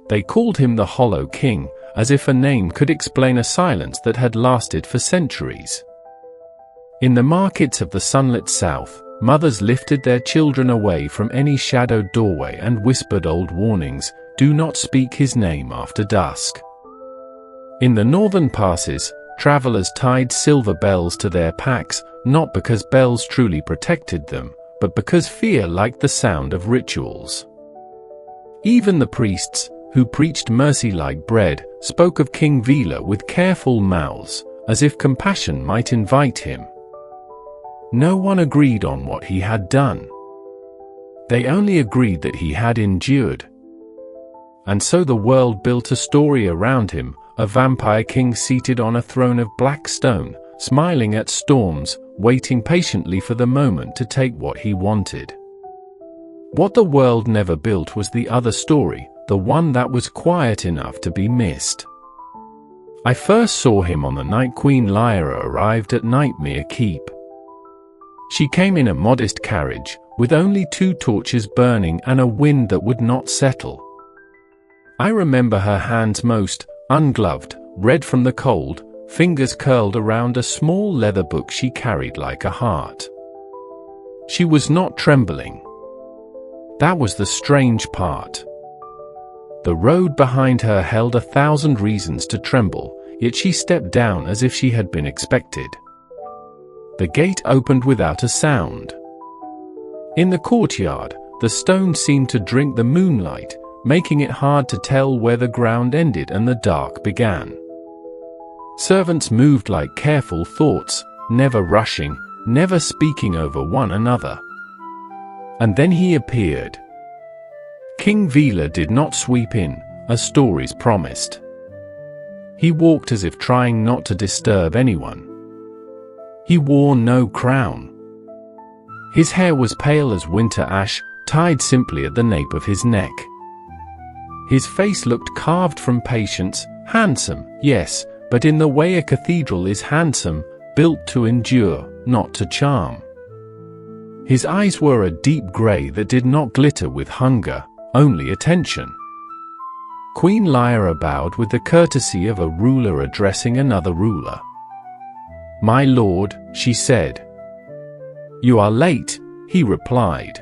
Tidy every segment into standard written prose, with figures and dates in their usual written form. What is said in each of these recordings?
They called him the Hollow King, as if a name could explain a silence that had lasted for centuries. In the markets of the sunlit south, mothers lifted their children away from any shadowed doorway and whispered old warnings, "Do not speak his name after dusk." In the northern passes, travelers tied silver bells to their packs, not because bells truly protected them, but because fear liked the sound of rituals. Even the priests, who preached mercy like bread, spoke of King Vaelor with careful mouths, as if compassion might invite him. No one agreed on what he had done. They only agreed that he had endured. And so the world built a story around him, a vampire king seated on a throne of black stone, smiling at storms, waiting patiently for the moment to take what he wanted. What the world never built was the other story, the one that was quiet enough to be missed. I first saw him on the night Queen Liora arrived at Nightmere Keep. She came in a modest carriage, with only 2 torches burning and a wind that would not settle. I remember her hands most, ungloved, red from the cold, fingers curled around a small leather book she carried like a heart. She was not trembling. That was the strange part. The road behind her held 1,000 reasons to tremble, yet she stepped down as if she had been expected. The gate opened without a sound. In the courtyard, the stones seemed to drink the moonlight, making it hard to tell where the ground ended and the dark began. Servants moved like careful thoughts, never rushing, never speaking over one another. And then he appeared. King Vaelor did not sweep in, as stories promised. He walked as if trying not to disturb anyone. He wore no crown. His hair was pale as winter ash, tied simply at the nape of his neck. His face looked carved from patience, handsome, yes, but in the way a cathedral is handsome, built to endure, not to charm. His eyes were a deep grey that did not glitter with hunger, only attention. Queen Liora bowed with the courtesy of a ruler addressing another ruler. "My lord," she said. "You are late," he replied.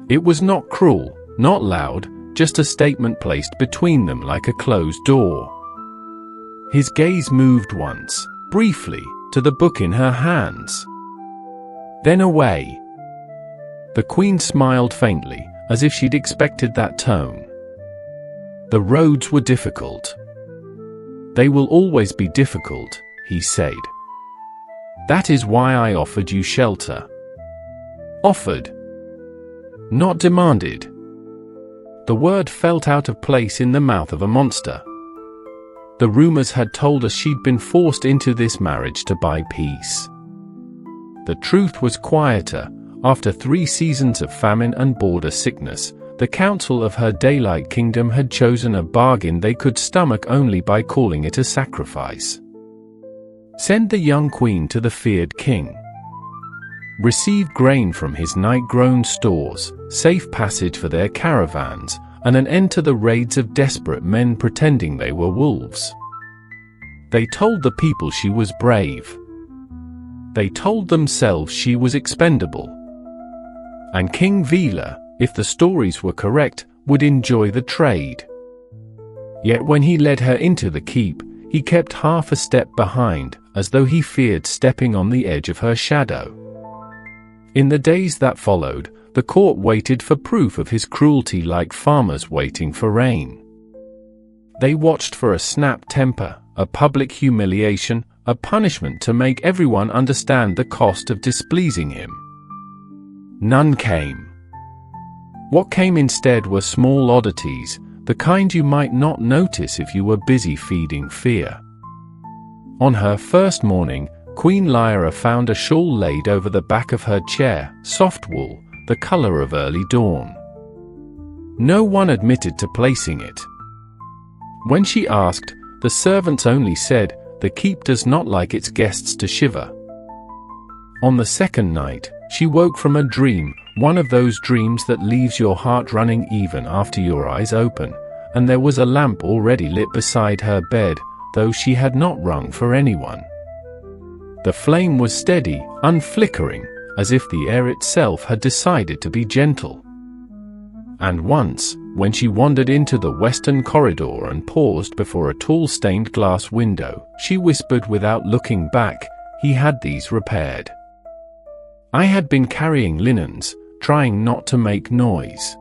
It was not cruel, not loud, just a statement placed between them like a closed door. His gaze moved once, briefly, to the book in her hands. Then away. The queen smiled faintly, as if she'd expected that tone. "The roads were difficult." "They will always be difficult," he said. "That is why I offered you shelter." Offered. Not demanded. The word felt out of place in the mouth of a monster. The rumors had told us she'd been forced into this marriage to buy peace. The truth was quieter. After 3 seasons of famine and border sickness, the council of her daylight kingdom had chosen a bargain they could stomach only by calling it a sacrifice. Send the young queen to the feared king. Receive grain from his night-grown stores, safe passage for their caravans, and an end to the raids of desperate men pretending they were wolves. They told the people she was brave. They told themselves she was expendable. And King Vaelor, if the stories were correct, would enjoy the trade. Yet when he led her into the keep, he kept half a step behind, as though he feared stepping on the edge of her shadow. In the days that followed, the court waited for proof of his cruelty like farmers waiting for rain. They watched for a snap temper, a public humiliation, a punishment to make everyone understand the cost of displeasing him. None came. What came instead were small oddities, the kind you might not notice if you were busy feeding fear. On her first morning, Queen Liora found a shawl laid over the back of her chair, soft wool, the color of early dawn. No one admitted to placing it. When she asked, the servants only said, "The keep does not like its guests to shiver." On the second night, she woke from a dream, one of those dreams that leaves your heart running even after your eyes open, and there was a lamp already lit beside her bed, though she had not rung for anyone. The flame was steady, unflickering, as if the air itself had decided to be gentle. And once, when she wandered into the western corridor and paused before a tall stained glass window, she whispered without looking back, "He had these repaired." I had been carrying linens, trying not to make noise.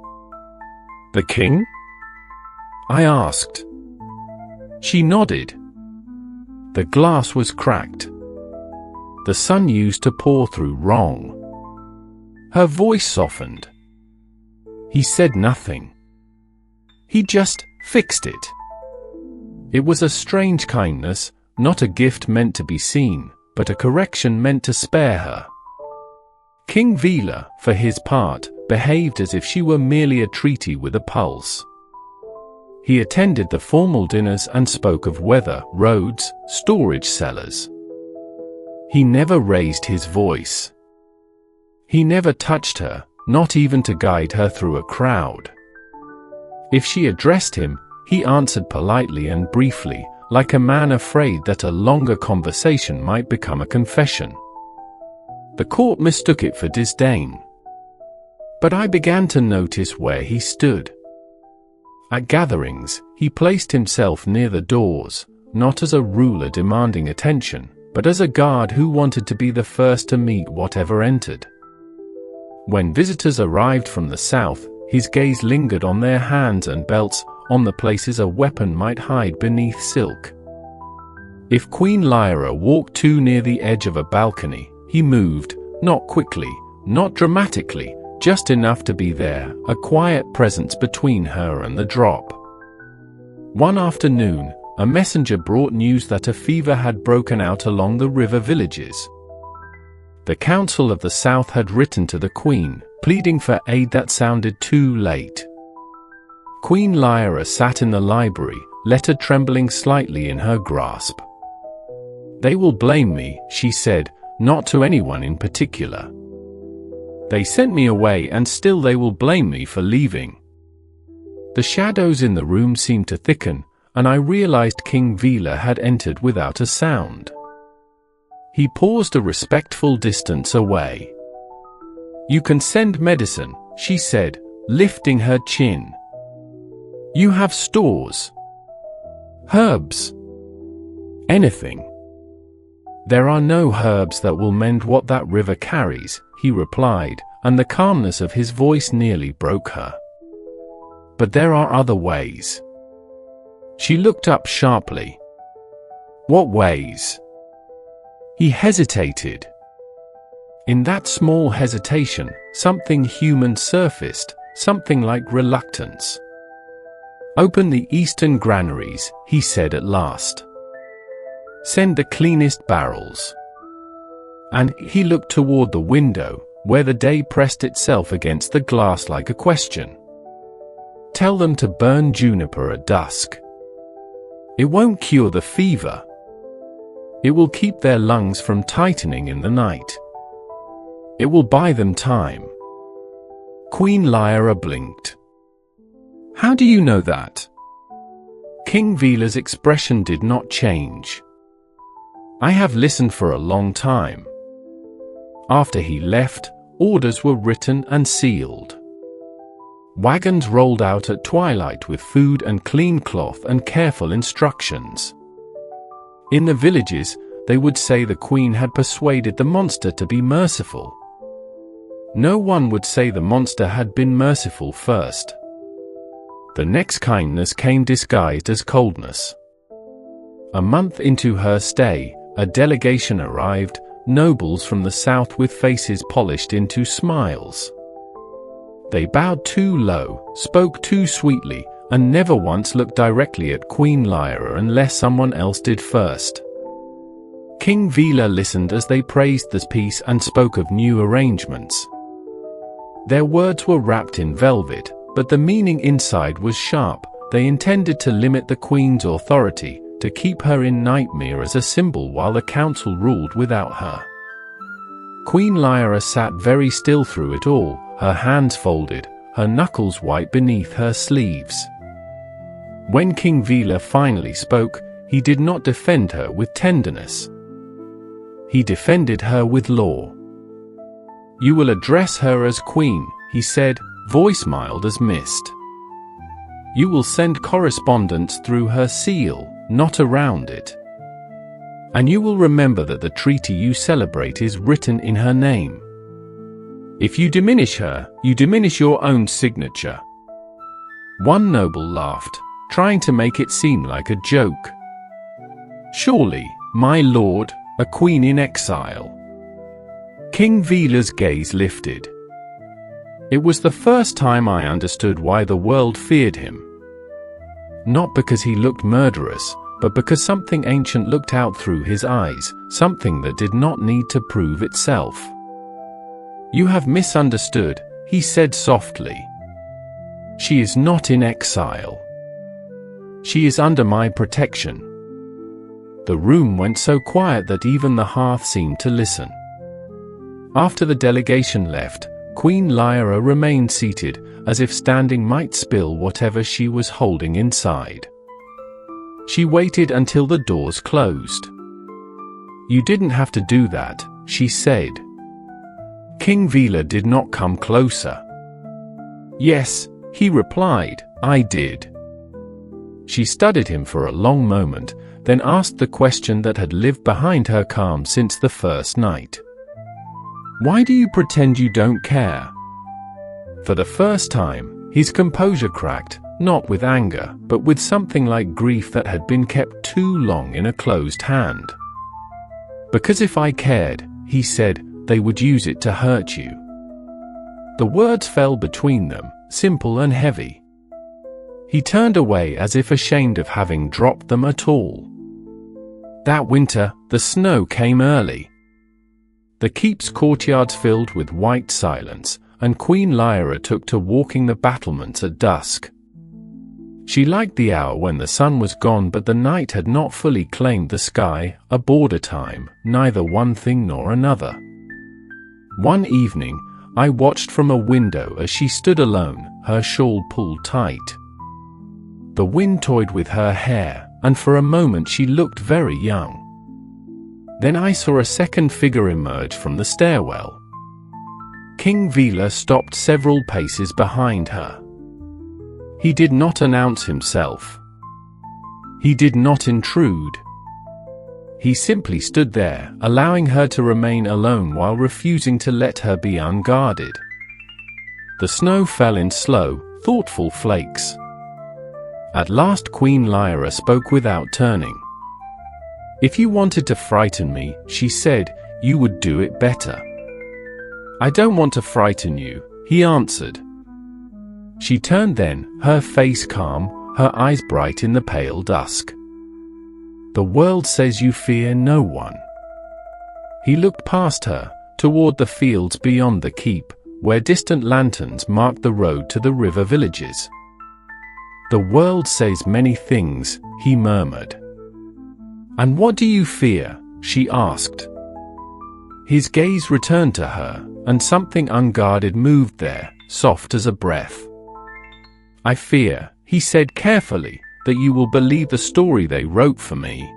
"The king?" I asked. She nodded. The glass was cracked. The sun used to pour through wrong. Her voice softened. He said nothing. He just fixed it. It was a strange kindness, not a gift meant to be seen, but a correction meant to spare her. King Vaelor, for his part, behaved as if she were merely a treaty with a pulse. He attended the formal dinners and spoke of weather, roads, storage cellars. He never raised his voice. He never touched her, not even to guide her through a crowd. If she addressed him, he answered politely and briefly, like a man afraid that a longer conversation might become a confession. The court mistook it for disdain. But I began to notice where he stood. At gatherings, he placed himself near the doors, not as a ruler demanding attention, but as a guard who wanted to be the first to meet whatever entered. When visitors arrived from the south, his gaze lingered on their hands and belts, on the places a weapon might hide beneath silk. If Queen Liora walked too near the edge of a balcony, he moved, not quickly, not dramatically, just enough to be there, a quiet presence between her and the drop. One afternoon, a messenger brought news that a fever had broken out along the river villages. The Council of the South had written to the Queen, pleading for aid that sounded too late. Queen Liora sat in the library, letter trembling slightly in her grasp. "They will blame me," she said, "not to anyone in particular. They sent me away and still they will blame me for leaving." The shadows in the room seemed to thicken, and I realized King Vaelor had entered without a sound. He paused a respectful distance away. "You can send medicine," she said, lifting her chin. "You have stores. Herbs. Anything." "There are no herbs that will mend what that river carries," he replied, and the calmness of his voice nearly broke her. "But there are other ways." She looked up sharply. "What ways?" He hesitated. In that small hesitation, something human surfaced, something like reluctance. "Open the eastern granaries," he said at last. "Send the cleanest barrels." And he looked toward the window, where the day pressed itself against the glass like a question. "Tell them to burn juniper at dusk. It won't cure the fever. It will keep their lungs from tightening in the night. It will buy them time." Queen Liora blinked. "How do you know that?" King Vaelor's expression did not change. "I have listened for a long time." After he left, orders were written and sealed. Wagons rolled out at twilight with food and clean cloth and careful instructions. In the villages, they would say the Queen had persuaded the monster to be merciful. No one would say the monster had been merciful first. The next kindness came disguised as coldness. A month into her stay, a delegation arrived, nobles from the south with faces polished into smiles. They bowed too low, spoke too sweetly, and never once looked directly at Queen Liora unless someone else did first. King Vaelor listened as they praised the peace and spoke of new arrangements. Their words were wrapped in velvet, but the meaning inside was sharp. They intended to limit the Queen's authority, to keep her in Nightmere as a symbol while the council ruled without her. Queen Liora sat very still through it all, her hands folded, her knuckles white beneath her sleeves. When King Vaelor finally spoke, he did not defend her with tenderness. He defended her with law. "You will address her as queen," he said, voice mild as mist. "You will send correspondence through her seal, not around it. And you will remember that the treaty you celebrate is written in her name. If you diminish her, you diminish your own signature." One noble laughed, trying to make it seem like a joke. "Surely, my lord, a queen in exile." King Vaelor's gaze lifted. It was the first time I understood why the world feared him. Not because he looked murderous, but because something ancient looked out through his eyes, something that did not need to prove itself. "You have misunderstood," he said softly. "She is not in exile. She is under my protection." The room went so quiet that even the hearth seemed to listen. After the delegation left, Queen Liora remained seated, as if standing might spill whatever she was holding inside. She waited until the doors closed. "You didn't have to do that," she said. King Vaelor did not come closer. "Yes," he replied, "I did." She studied him for a long moment, then asked the question that had lived behind her calm since the first night. "Why do you pretend you don't care?" For the first time, his composure cracked, not with anger, but with something like grief that had been kept too long in a closed hand. "Because if I cared," he said, "they would use it to hurt you." The words fell between them, simple and heavy. He turned away as if ashamed of having dropped them at all. That winter, the snow came early. The keep's courtyards filled with white silence, and Queen Liora took to walking the battlements at dusk. She liked the hour when the sun was gone, but the night had not fully claimed the sky, a border time, neither one thing nor another. One evening, I watched from a window as she stood alone, her shawl pulled tight. The wind toyed with her hair, and for a moment she looked very young. Then I saw a second figure emerge from the stairwell. King Vaelor stopped several paces behind her. He did not announce himself. He did not intrude. He simply stood there, allowing her to remain alone while refusing to let her be unguarded. The snow fell in slow, thoughtful flakes. At last Queen Liora spoke without turning. "If you wanted to frighten me," she said, "you would do it better." "I don't want to frighten you," he answered. She turned then, her face calm, her eyes bright in the pale dusk. "The world says you fear no one." He looked past her, toward the fields beyond the keep, where distant lanterns marked the road to the river villages. "The world says many things," he murmured. "And what do you fear?" she asked. His gaze returned to her, and something unguarded moved there, soft as a breath. "I fear," he said carefully, "that you will believe the story they wrote for me."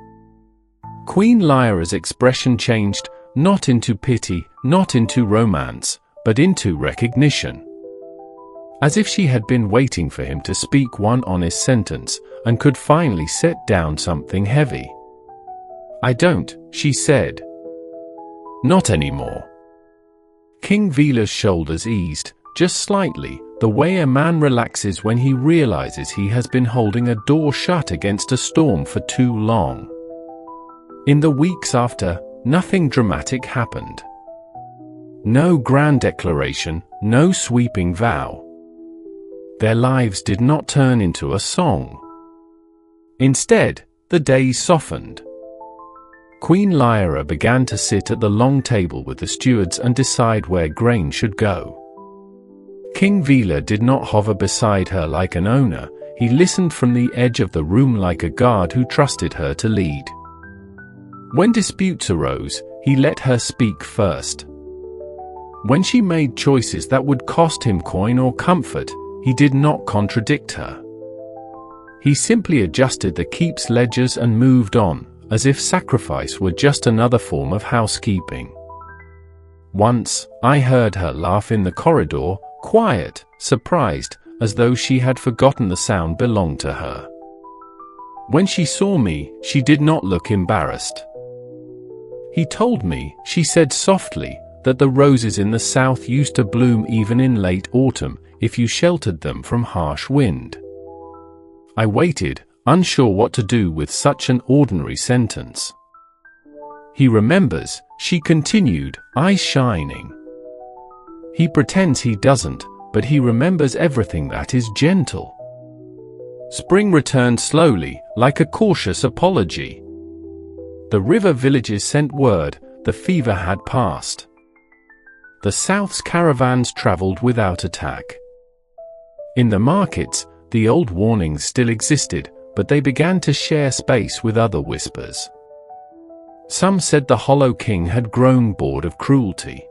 Queen Liora's expression changed, not into pity, not into romance, but into recognition. As if she had been waiting for him to speak one honest sentence, and could finally set down something heavy. "I don't," she said. "Not anymore." King Vaelor's shoulders eased, just slightly, the way a man relaxes when he realizes he has been holding a door shut against a storm for too long. In the weeks after, nothing dramatic happened. No grand declaration, no sweeping vow. Their lives did not turn into a song. Instead, the days softened. Queen Liora began to sit at the long table with the stewards and decide where grain should go. King Vaelor did not hover beside her like an owner, he listened from the edge of the room like a guard who trusted her to lead. When disputes arose, he let her speak first. When she made choices that would cost him coin or comfort, he did not contradict her. He simply adjusted the keep's ledgers and moved on, as if sacrifice were just another form of housekeeping. Once, I heard her laugh in the corridor, quiet, surprised, as though she had forgotten the sound belonged to her. When she saw me, she did not look embarrassed. He told me, she said softly, that the roses in the south used to bloom even in late autumn, if you sheltered them from harsh wind. I waited, unsure what to do with such an ordinary sentence. He remembers, she continued, eyes shining. He pretends he doesn't, but he remembers everything that is gentle. Spring returned slowly, like a cautious apology. The river villages sent word, the fever had passed. The south's caravans traveled without attack. In the markets, the old warnings still existed, but they began to share space with other whispers. Some said the Hollow King had grown bored of cruelty.